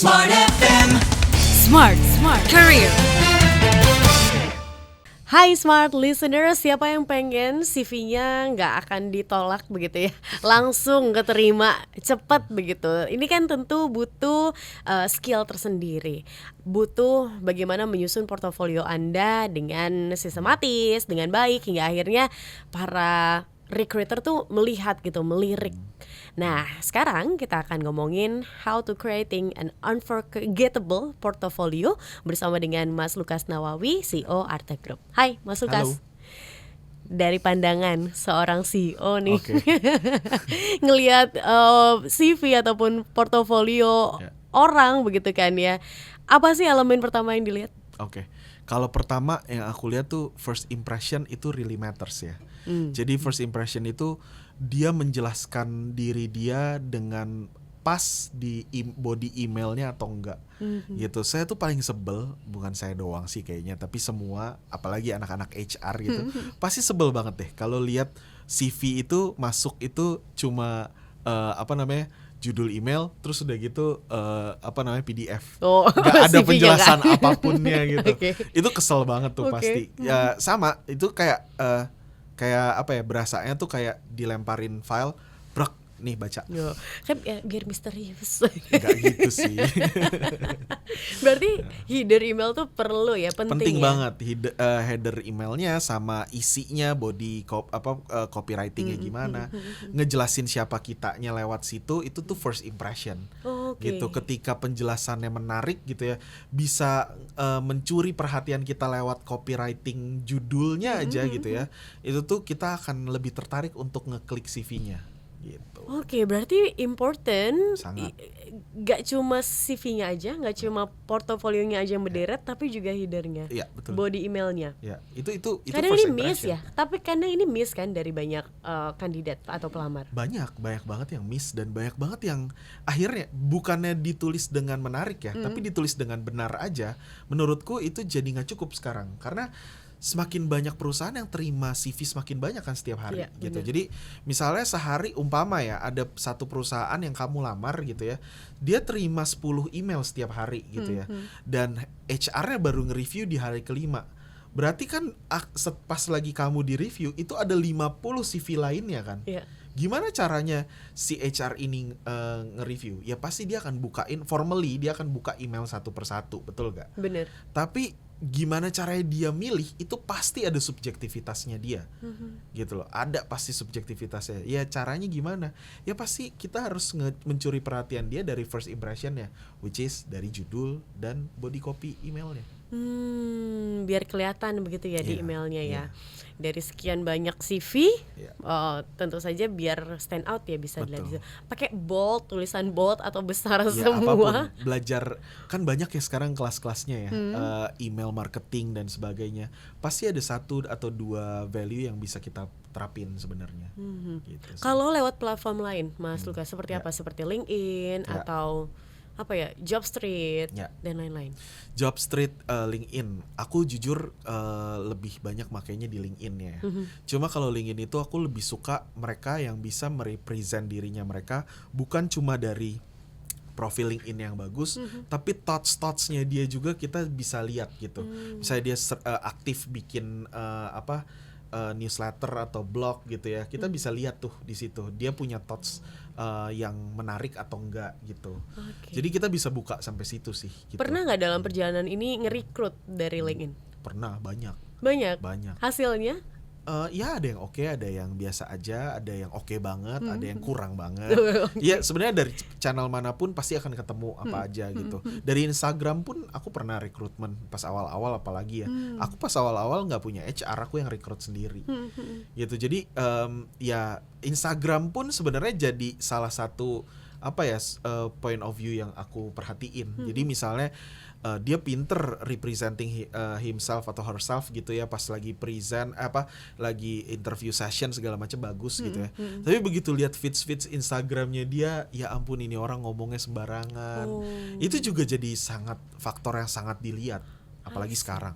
Smart FM. Smart Career. Hai Smart Listeners, siapa yang pengen CV-nya nggak akan ditolak begitu ya, langsung keterima cepat begitu. Ini kan tentu butuh skill tersendiri, butuh bagaimana menyusun portofolio Anda dengan sistematis, dengan baik, hingga akhirnya para recruiter tuh melihat gitu, melirik. Nah, sekarang kita akan ngomongin how to creating an unforgettable portfolio bersama dengan Mas Lukas Nawawi, CEO Arte Group. Hai, Mas Lukas. Halo. Dari pandangan seorang CEO nih, Oke. ngelihat CV ataupun portofolio Ya. orang begitu kan ya. Apa sih elemen pertama yang dilihat? Oke. Kalau pertama yang aku lihat tuh first impression itu really matters ya. Jadi first impression itu dia menjelaskan diri dia dengan pas di body emailnya atau enggak gitu. Saya tuh paling sebel, bukan saya doang sih kayaknya, tapi semua, apalagi anak-anak HR gitu, pasti sebel banget deh kalau lihat CV itu masuk itu cuma judul email, terus udah gitu PDF, Oh, nggak ada CV-nya penjelasan nggak. apapunnya gitu. Oke. Itu kesel banget tuh Oke. pasti. Ya sama, itu kayak berasanya tuh kayak dilemparin file, brak, nih baca. Yo, kan ya, biar misterius. Nggak gitu sih. Berarti header email tuh perlu ya, penting ya? Banget header emailnya sama isinya, body copywritingnya gimana, ngejelasin siapa kitanya lewat situ, itu tuh first impression. Oke. Gitu. Ketika penjelasannya menarik gitu ya, bisa mencuri perhatian kita lewat copywriting judulnya aja gitu ya, itu tuh kita akan lebih tertarik untuk ngeklik CV-nya gitu. Oke, berarti important. Sangat. Gak cuma CV-nya aja, gak cuma portofolionya aja yang berderet, tapi juga headernya, Iya, betul. body emailnya. Ya, itu Kadang first ini miss impression. ya, tapi karena ini miss kan dari banyak kandidat atau pelamar. Banyak banget yang miss, dan banyak banget yang akhirnya bukannya ditulis dengan menarik ya, tapi ditulis dengan benar aja. Menurutku itu jadi nggak cukup sekarang, karena semakin banyak perusahaan yang terima CV semakin banyak kan setiap hari. Iya, gitu. benar. Jadi misalnya sehari umpama ya ada satu perusahaan yang kamu lamar gitu ya, dia terima 10 email setiap hari gitu ya, dan HR-nya baru nge-review di hari kelima. Berarti kan pas lagi kamu di review itu ada 50 CV lainnya kan. Iya. Gimana caranya si HR ini nge-review? Ya pasti dia akan bukain formally, dia akan buka email satu persatu, betul gak? Bener. Tapi gimana caranya dia milih, itu pasti ada subjektivitasnya dia. Gitu loh, ada pasti subjektivitasnya. Ya caranya gimana? Ya pasti kita harus mencuri perhatian dia dari first impression-nya, which is dari judul dan body copy emailnya. Biar kelihatan begitu ya di Iya, emailnya ya. iya. Dari sekian banyak CV, Iya. tentu saja biar stand out ya, bisa dilihat. Betul. Pakai bold, tulisan bold atau besar Ya semua. apapun, belajar kan banyak ya sekarang kelas-kelasnya ya, email marketing dan sebagainya. Pasti ada satu atau dua value yang bisa kita terapin sebenarnya. Gitu sih. Kalau lewat platform lain, Mas Lukas, seperti Ya. apa? Seperti LinkedIn Ya. atau apa ya, Jobstreet Ya. dan lain-lain. Jobstreet, LinkedIn, aku jujur lebih banyak makainya di LinkedIn ya. Cuma kalau LinkedIn itu aku lebih suka mereka yang bisa merepresent dirinya mereka, bukan cuma dari profil LinkedIn yang bagus, tapi thoughts-nya dia juga kita bisa lihat gitu. Misalnya dia aktif bikin newsletter atau blog gitu ya, kita bisa lihat tuh di situ dia punya thoughts yang menarik atau enggak gitu. Oke. Jadi kita bisa buka sampai situ sih. Gitu. Pernah nggak dalam perjalanan ini nge-recruit dari LinkedIn? Pernah, banyak. Banyak. Hasilnya? Ya ada yang oke, ada yang biasa aja, ada yang oke banget, ada yang kurang banget. Oke. Ya sebenarnya dari channel manapun pasti akan ketemu apa aja gitu. Dari Instagram pun aku pernah rekrutmen pas awal-awal, apalagi ya. Aku pas awal-awal nggak punya HR, aku yang rekrut sendiri. Gitu. Jadi ya Instagram pun sebenarnya jadi salah satu point of view yang aku perhatiin. Jadi misalnya dia pinter representing himself atau herself gitu ya, pas lagi present lagi interview session segala macam bagus gitu ya. Tapi begitu lihat feeds Instagramnya dia, ya ampun ini orang ngomongnya sembarangan. Itu juga jadi faktor yang sangat dilihat, apalagi sekarang.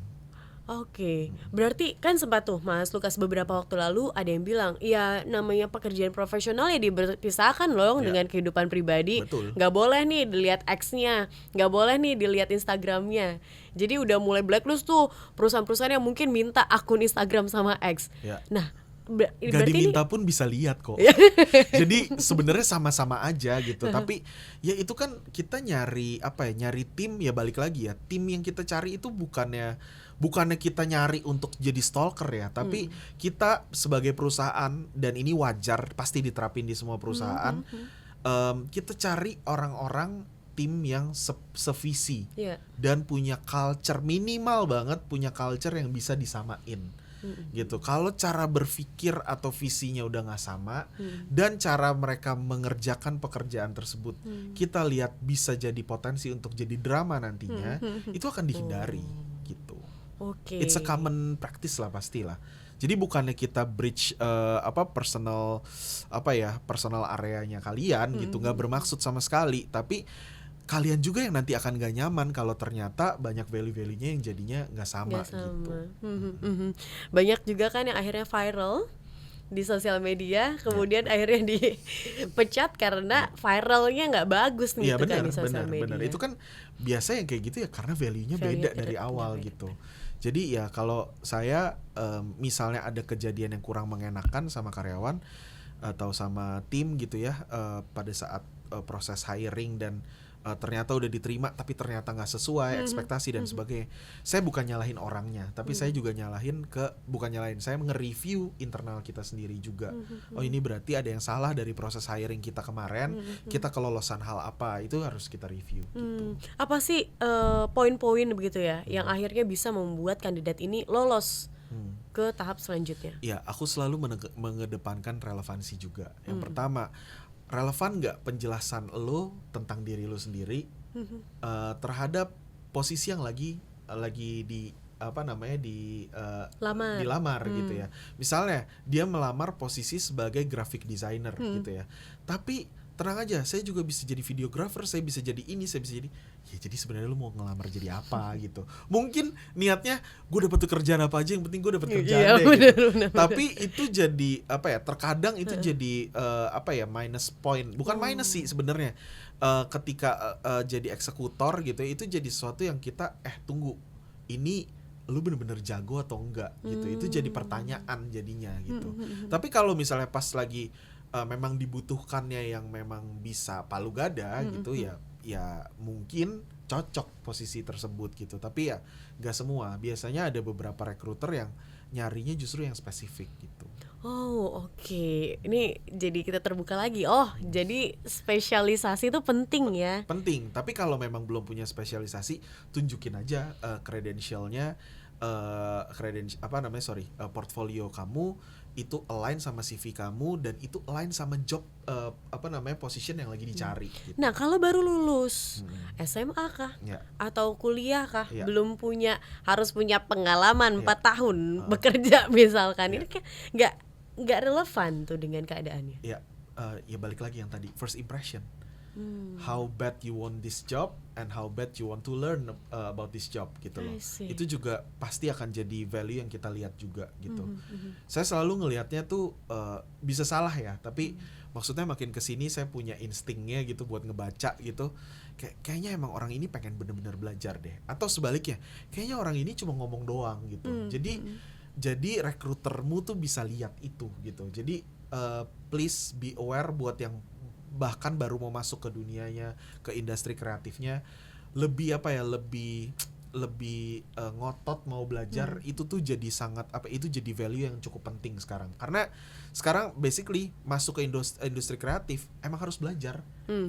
Oke, berarti kan sempat tuh Mas Lukas beberapa waktu lalu ada yang bilang, ya namanya pekerjaan profesional ya dipisahkan loh Ya, dengan kehidupan pribadi. betul. Nggak boleh nih dilihat X-nya, nggak boleh nih dilihat Instagramnya. Jadi udah mulai blacklist tuh perusahaan-perusahaan yang mungkin minta akun Instagram sama X. Ya. Nah, Gak berarti ini diminta pun bisa lihat kok. Jadi sebenarnya sama-sama aja gitu. Tapi ya itu kan kita nyari apa ya? Nyari tim, ya balik lagi ya. Tim yang kita cari itu bukannya kita nyari untuk jadi stalker ya, tapi kita sebagai perusahaan, dan ini wajar pasti diterapin di semua perusahaan. Kita cari orang-orang tim yang sevisi ya. dan punya culture, minimal banget punya culture yang bisa disamain gitu. Kalau cara berpikir atau visinya udah nggak sama, dan cara mereka mengerjakan pekerjaan tersebut kita lihat bisa jadi potensi untuk jadi drama nantinya, itu akan dihindari gitu. Oke. It's a common practice lah, pastilah. Jadi bukannya kita breach personal areanya kalian gitu, nggak bermaksud sama sekali, tapi kalian juga yang nanti akan gak nyaman kalau ternyata banyak value-value-nya yang jadinya nggak sama, Nggak sama. gitu. Banyak juga kan yang akhirnya viral di sosial media, kemudian akhirnya dipecat karena viralnya nggak bagus nih Iya itu kan benar, di sosial benar. media. Itu kan biasa yang kayak gitu ya, karena value-nya Value-nya beda dari tidak awal beda. gitu. Jadi ya kalau saya misalnya ada kejadian yang kurang mengenakan sama karyawan atau sama tim gitu ya, pada saat proses hiring dan ternyata udah diterima tapi ternyata nggak sesuai ekspektasi dan sebagainya, saya bukan nyalahin orangnya, tapi saya juga saya nge-review internal kita sendiri juga. Oh, ini berarti ada yang salah dari proses hiring kita kemarin, kita kelolosan hal apa, itu harus kita review gitu. Apa sih poin-poin begitu ya yang akhirnya bisa membuat kandidat ini lolos ke tahap selanjutnya? Ya, aku selalu mengedepankan relevansi juga. Yang pertama, relevan nggak penjelasan lo tentang diri lo sendiri terhadap posisi yang lagi di Lamar. dilamar gitu ya. Misalnya dia melamar posisi sebagai graphic designer gitu ya. Tapi tenang aja, saya juga bisa jadi videographer, saya bisa jadi ini, saya bisa jadi, ya jadi sebenarnya lu mau ngelamar jadi apa gitu. Mungkin niatnya gue dapat kerjaan apa aja, yang penting gue dapat kerjaan Iya, deh bener, gitu. bener. Tapi itu jadi terkadang itu jadi minus point, bukan minus sih sebenarnya. Ketika jadi eksekutor gitu ya, itu jadi sesuatu yang kita tunggu, ini lu bener-bener jago atau enggak gitu. Itu jadi pertanyaan jadinya gitu. Tapi kalau misalnya pas lagi memang dibutuhkannya yang memang bisa palu gada gitu ya mungkin cocok posisi tersebut gitu. Tapi ya gak semua, biasanya ada beberapa recruiter yang nyarinya justru yang spesifik gitu. Oh, oke. Ini jadi kita terbuka lagi. Oh, jadi spesialisasi itu penting ya. Penting, tapi kalau memang belum punya spesialisasi, tunjukin aja credentialnya, portfolio kamu itu align sama CV kamu, dan itu align sama job position yang lagi dicari gitu. Nah, kalau baru lulus SMA kah? Ya. Atau kuliah kah? Ya. Belum harus punya pengalaman 4 tahun bekerja misalkan. Ini kayak nggak relevan tuh dengan keadaannya. Ya, ya balik lagi yang tadi, first impression. How bad you want this job and how bad you want to learn about this job gitu loh. I see. Itu juga pasti akan jadi value yang kita lihat juga gitu. Saya selalu ngelihatnya tuh bisa salah ya, tapi maksudnya makin kesini saya punya instingnya gitu buat ngebaca gitu. Kayaknya emang orang ini pengen bener-bener belajar deh. Atau sebaliknya, kayaknya orang ini cuma ngomong doang gitu. Jadi rekrutermu tuh bisa lihat itu gitu. Jadi please be aware buat yang bahkan baru mau masuk ke dunianya, ke industri kreatifnya, lebih ngotot mau belajar. Itu tuh jadi itu jadi value yang cukup penting sekarang. Karena sekarang basically masuk ke industri kreatif emang harus belajar.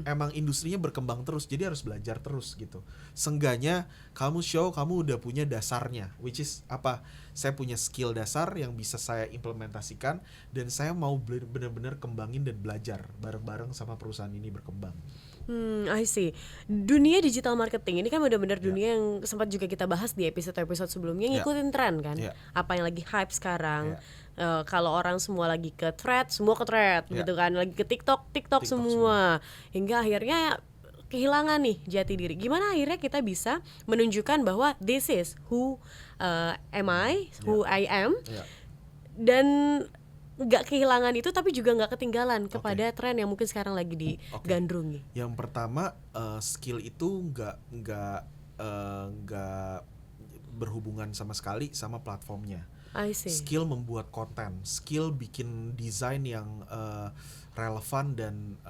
Emang industrinya berkembang terus, jadi harus belajar terus gitu. Seenggaknya kamu udah punya dasarnya, which is apa? Saya punya skill dasar yang bisa saya implementasikan, dan saya mau benar-benar kembangin dan belajar bareng-bareng sama perusahaan ini berkembang. I see. Dunia digital marketing ini kan benar-benar dunia yang sempat juga kita bahas di episode-episode sebelumnya, ngikutin tren kan. Apa yang lagi hype sekarang. Kalau orang semua lagi ke thread, semua ke thread gitu kan. Lagi ke TikTok semua. Hingga akhirnya kehilangan nih jati diri. Gimana akhirnya kita bisa menunjukkan bahwa this is who am I, who I am, Ya. dan nggak kehilangan itu tapi juga nggak ketinggalan kepada tren yang mungkin sekarang lagi digandrungi. Yang pertama, skill itu nggak berhubungan sama sekali sama platformnya. I see. Skill membuat konten, skill bikin desain yang relevan dan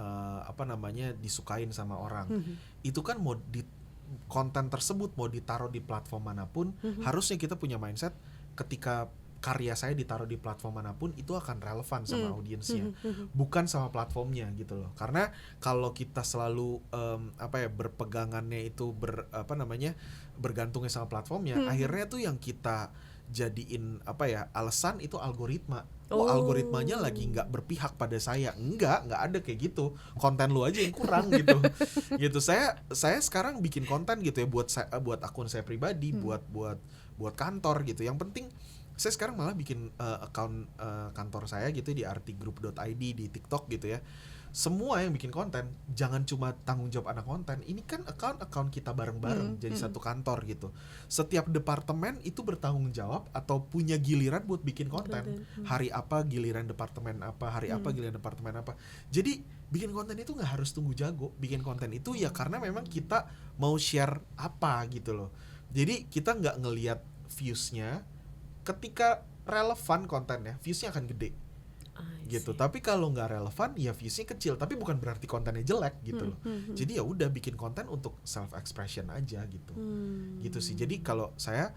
disukain sama orang. Itu kan mau di konten tersebut mau ditaruh di platform manapun, harusnya kita punya mindset ketika karya saya ditaruh di platform manapun itu akan relevan sama audiensnya, bukan sama platformnya gitu loh. Karena kalau kita selalu berpegangannya itu bergantungnya sama platformnya, akhirnya tuh yang kita jadiin alasan itu algoritma. Algoritmanya lagi nggak berpihak pada saya. Nggak ada kayak gitu. Konten lu aja yang kurang gitu. Gitu. Saya sekarang bikin konten gitu ya buat akun saya pribadi, buat kantor gitu. Yang penting saya sekarang malah bikin account kantor saya gitu di artigroup.id di TikTok gitu ya. Semua yang bikin konten jangan cuma tanggung jawab anak konten. Ini kan account kita bareng-bareng jadi satu kantor gitu. Setiap departemen itu bertanggung jawab atau punya giliran buat bikin konten. Hari apa giliran departemen apa, hari apa giliran departemen apa. Jadi bikin konten itu nggak harus tunggu jago. Bikin konten itu ya karena memang kita mau share apa gitu loh. Jadi kita nggak ngelihat viewsnya. Ketika relevan kontennya, viewsnya akan gede gitu. Tapi kalau nggak relevan, ya viewsnya kecil. Tapi bukan berarti kontennya jelek gitu loh. Jadi ya udah bikin konten untuk self expression aja gitu. Gitu sih. Jadi kalau saya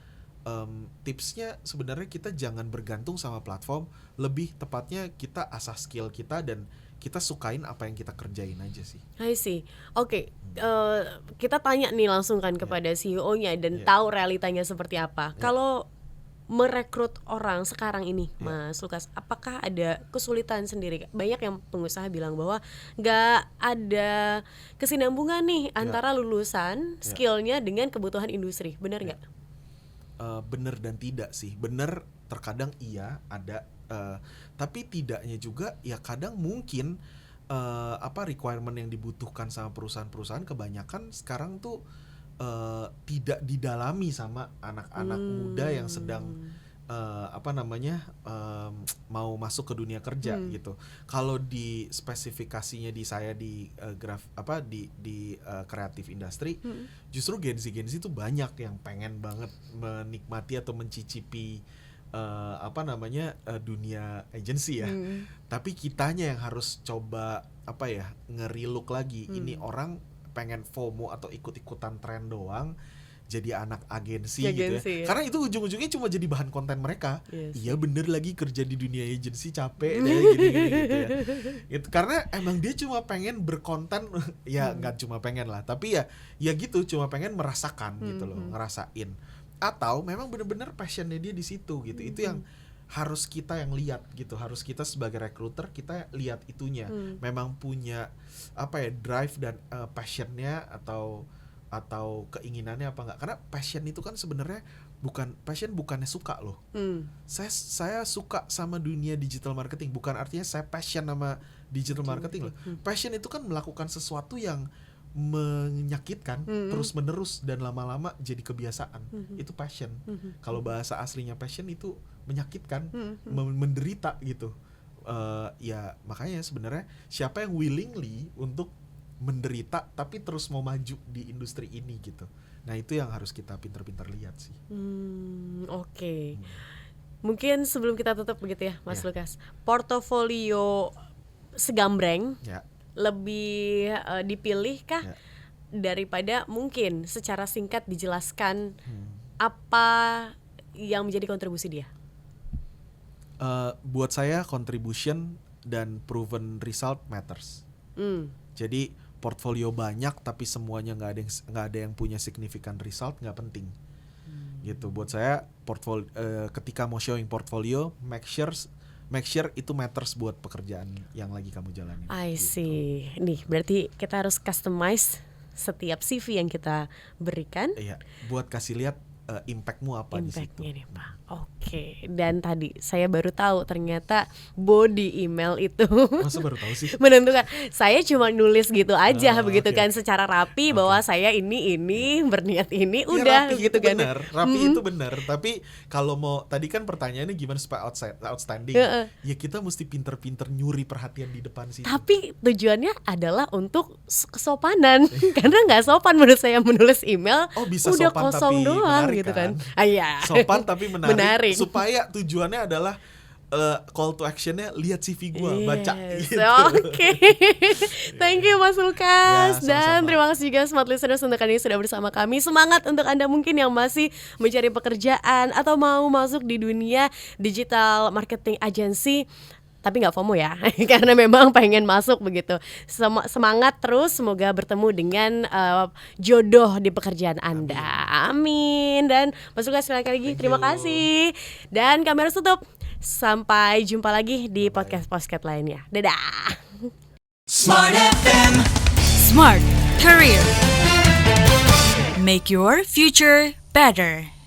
tipsnya sebenarnya kita jangan bergantung sama platform. Lebih tepatnya kita asah skill kita dan kita sukain apa yang kita kerjain aja sih. I see. Oke, kita tanya nih langsung kan kepada CEO-nya dan tahu realitanya seperti apa. Kalau merekrut orang sekarang ini, Mas Lukas, apakah ada kesulitan sendiri? Banyak yang pengusaha bilang bahwa nggak ada kesinambungan nih antara lulusan skillnya dengan kebutuhan industri, benar nggak? Bener dan tidak sih. Bener terkadang iya ada, tapi tidaknya juga ya kadang mungkin requirement yang dibutuhkan sama perusahaan-perusahaan kebanyakan sekarang tuh tidak didalami sama anak-anak muda yang sedang mau masuk ke dunia kerja gitu. Kalau di spesifikasinya di saya di kreatif industri, justru Gen Z itu banyak yang pengen banget menikmati atau mencicipi dunia agency ya. Tapi kitanya yang harus coba nge-relook lagi. Ini orang pengen FOMO atau ikut-ikutan tren doang jadi anak agensi gitu ya. Karena itu ujung-ujungnya cuma jadi bahan konten mereka. Iya bener lagi kerja di dunia agensi capek deh gini gitu ya. Itu karena emang dia cuma pengen berkonten ya nggak cuma pengen lah, tapi ya gitu cuma pengen merasakan gitu loh, ngerasain. Atau memang bener-bener passionnya dia di situ gitu. Itu yang harus kita yang lihat gitu, harus kita sebagai recruiter kita lihat itunya. Memang punya drive dan passionnya atau keinginannya apa enggak. Karena passion itu kan sebenarnya bukannya suka loh. Saya suka sama dunia digital marketing, bukan artinya saya passion sama digital marketing loh. Passion itu kan melakukan sesuatu yang menyakitkan terus menerus dan lama-lama jadi kebiasaan. Itu passion. Kalau bahasa aslinya passion itu menyakitkan, menderita gitu. Ya makanya sebenarnya siapa yang willingly untuk menderita tapi terus mau maju di industri ini gitu. Nah itu yang harus kita pintar-pintar lihat sih. Oke. Mungkin sebelum kita tutup begitu ya Mas Lukas, portofolio segambreng lebih dipilih kah daripada mungkin secara singkat dijelaskan apa yang menjadi kontribusi dia? Buat saya contribution dan proven result matters. Jadi portfolio banyak tapi semuanya nggak ada yang punya significant result nggak penting. Gitu. Buat saya ketika mau showing portfolio make sure itu matters buat pekerjaan yang lagi kamu jalanin. I see. Nih berarti kita harus customize setiap CV yang kita berikan. Iya. Buat kasih lihat impactmu apa di situ. Impact-nya nih Pak. Oke. Dan tadi saya baru tahu ternyata body email itu Masa baru tahu sih? menentukan. Saya cuma nulis gitu aja begitu Oke. kan secara rapi bahwa saya ini berniat ini Ya, udah rapi gitu itu kan. benar, rapi itu benar. Tapi kalau mau tadi kan pertanyaannya gimana supaya outstanding? Ya kita mesti pinter-pinter nyuri perhatian di depan situ. Tapi tujuannya adalah untuk kesopanan karena nggak sopan menurut saya menulis email Oh, bisa udah sopan kosong tapi doang menarik gitu kan. kan? Iya. Sopan tapi menarik, Menarik. supaya tujuannya adalah call to actionnya lihat CV gua, baca Yes, gitu. Oke. Thank you Mas Lukas. Ya, Dan sama-sama. terima kasih juga Smart Listeners untuk kali ini sudah bersama kami. Semangat untuk Anda mungkin yang masih mencari pekerjaan atau mau masuk di dunia digital marketing agency, tapi nggak FOMO ya, karena memang pengen masuk begitu. Semangat terus, semoga bertemu dengan jodoh di pekerjaan Anda. Amin. Dan Mas Lukas sekali lagi terima you. kasih. Dan kami harus tutup. Sampai jumpa lagi di podcast-podcast lainnya. Dadah. Smart FM. Smart Career. Make your future better.